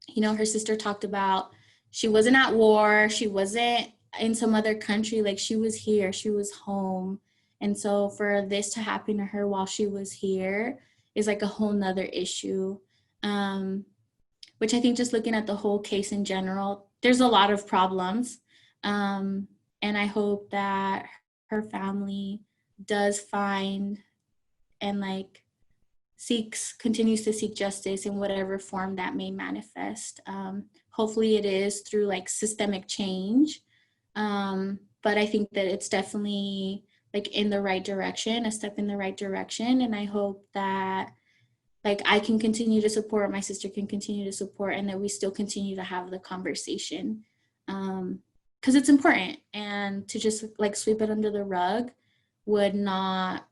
you know, her sister talked about she wasn't at war, she wasn't in some other country, like she was here, she was home. And so for this to happen to her while she was here is like a whole nother issue. Um, which I think, just looking at the whole case in general, there's a lot of problems. Um, and I hope that her family does find and like continues to seek justice in whatever form that may manifest. Hopefully it is through like systemic change. But I think that it's definitely like in the right direction, a step in the right direction. And I hope that like I can continue to support, my sister can continue to support, and that we still continue to have the conversation. Because it's important, and to just like sweep it under the rug would not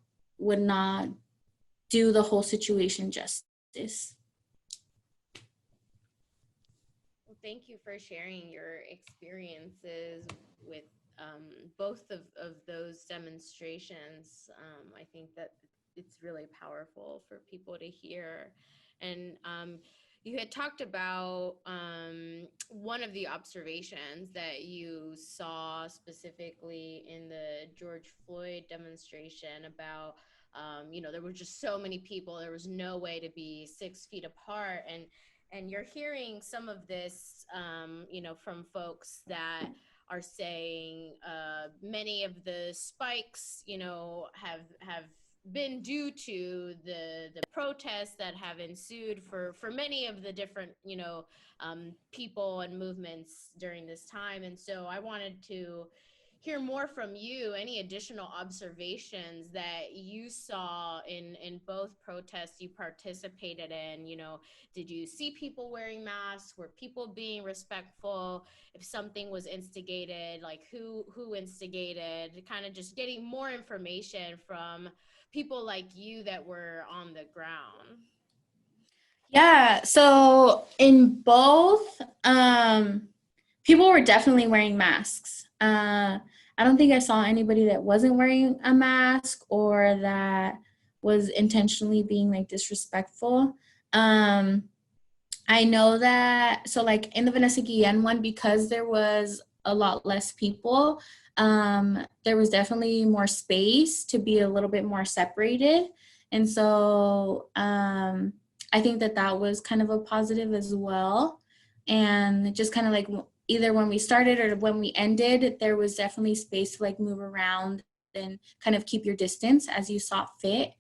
do the whole situation justice. Well, thank you for sharing your experiences with both of those demonstrations. I think that it's really powerful for people to hear. And you had talked about one of the observations that you saw specifically in the George Floyd demonstration about, you know, there were just so many people, there was no way to be 6 feet apart. And you're hearing some of this, you know, from folks that are saying many of the spikes, you know, have been due to the protests that have ensued for many of the different, you know, people and movements during this time. And so I wanted to hear more from you, any additional observations that you saw in both protests you participated in. You know, did you see people wearing masks? Were people being respectful? If something was instigated, like who instigated? Kind of just getting more information from people like you that were on the ground. Yeah, so in both, people were definitely wearing masks. I don't think I saw anybody that wasn't wearing a mask or that was intentionally being like disrespectful. Um, I know that, so like in the Vanessa Guillen one, because there was a lot less people, there was definitely more space to be a little bit more separated. And so I think that that was kind of a positive as well. And just kind of like either when we started or when we ended, there was definitely space to like move around and kind of keep your distance as you saw fit.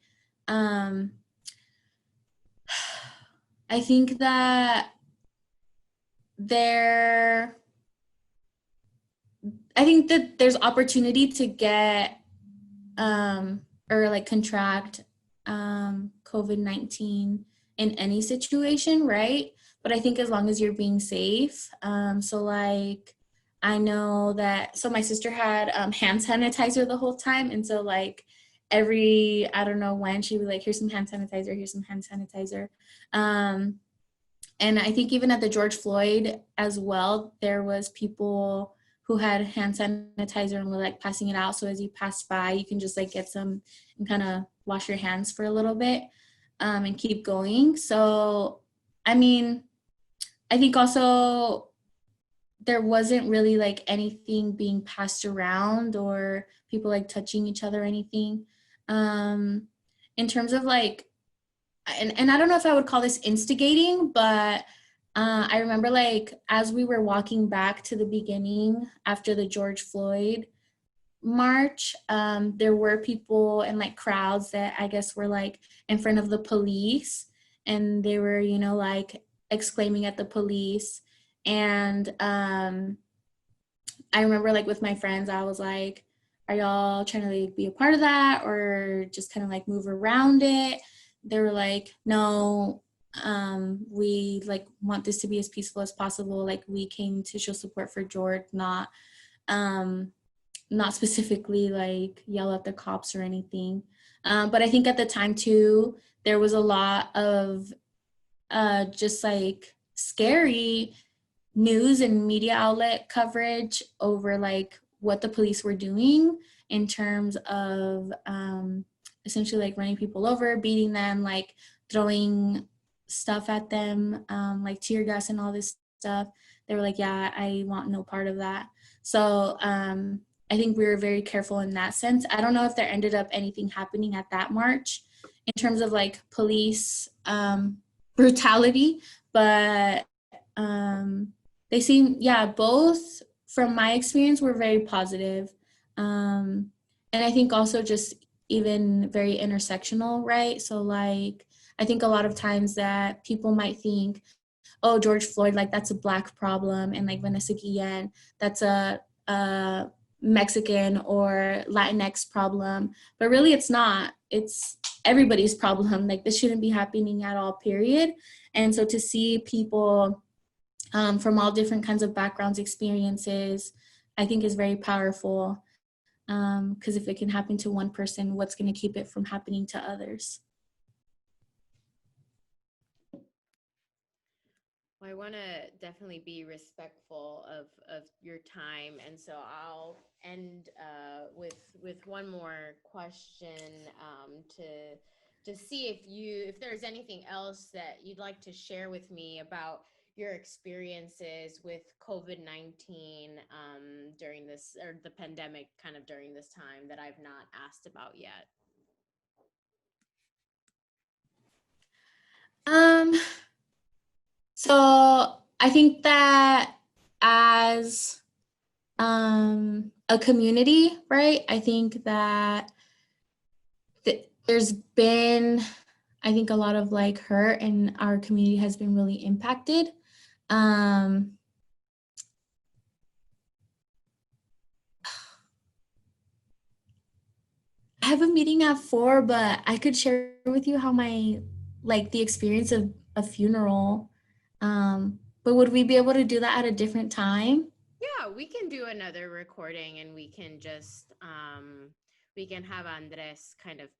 Um, I think that there, I think that there's opportunity to get or like contract COVID-19 in any situation, right? But I think as long as you're being safe. So like, I know that, so my sister had hand sanitizer the whole time. And so like every, I don't know when, she'd be like, here's some hand sanitizer, here's some hand sanitizer. And I think even at the George Floyd as well, there was people who had hand sanitizer and were like passing it out. So as you pass by, you can just like get some and kind of wash your hands for a little bit and keep going. So, I mean, I think also there wasn't really like anything being passed around or people like touching each other or anything. In terms of like, and I don't know if I would call this instigating, but I remember like as we were walking back to the beginning after the George Floyd march, there were people and like crowds that I guess were like in front of the police, and they were, you know, like exclaiming at the police. And I remember like with my friends, I was like, are y'all trying to like be a part of that or just kind of like move around it? They were like, no, We like want this to be as peaceful as possible. Like we came to show support for George, not specifically like yell at the cops or anything. But I think at the time too, there was a lot of just like scary news and media outlet coverage over like what the police were doing in terms of essentially like running people over, beating them, like throwing stuff at them, like tear gas and all this stuff. They were like, yeah, I want no part of that. So I think we were very careful in that sense. I don't know if there ended up anything happening at that march in terms of like police brutality, but they seem, yeah, both from my experience were very positive. And I think also just even very intersectional, right? So like, I think a lot of times that people might think, oh, George Floyd, like that's a Black problem, and like Vanessa Guillen, that's a Mexican or Latinx problem, but really it's not. It's everybody's problem. Like this shouldn't be happening at all, period. And so to see people from all different kinds of backgrounds, experiences, I think is very powerful. Because if it can happen to one person, what's going to keep it from happening to others? Well, I want to definitely be respectful of your time, and so I'll end with one more question to see if there's anything else that you'd like to share with me about your experiences with COVID-19 during this, or the pandemic kind of during this time, that I've not asked about yet. So I think that as a community, right? I think that there's been, I think a lot of like hurt, and our community has been really impacted. I have a meeting at 4, but I could share with you how the experience of a funeral. But would we be able to do that at a different time? Yeah, we can do another recording, and we can have Andres kind of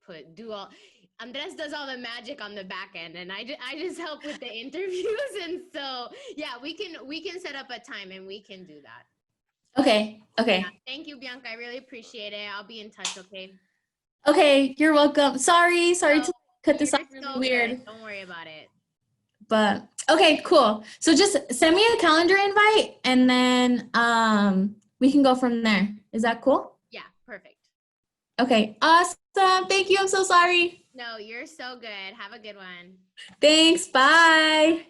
Andres does all the magic on the back end, and I just help with the interviews. And so yeah, we can set up a time and we can do that. Okay. Yeah, thank you, Bianca. I really appreciate it. I'll be in touch, okay? Okay, you're welcome. Sorry to cut this off really so weird. Good. Don't worry about it. But okay, cool. So just send me a calendar invite, and then we can go from there. Is that cool? Yeah, perfect. Okay, awesome. Thank you. I'm so sorry. No, you're so good. Have a good one. Thanks. Bye.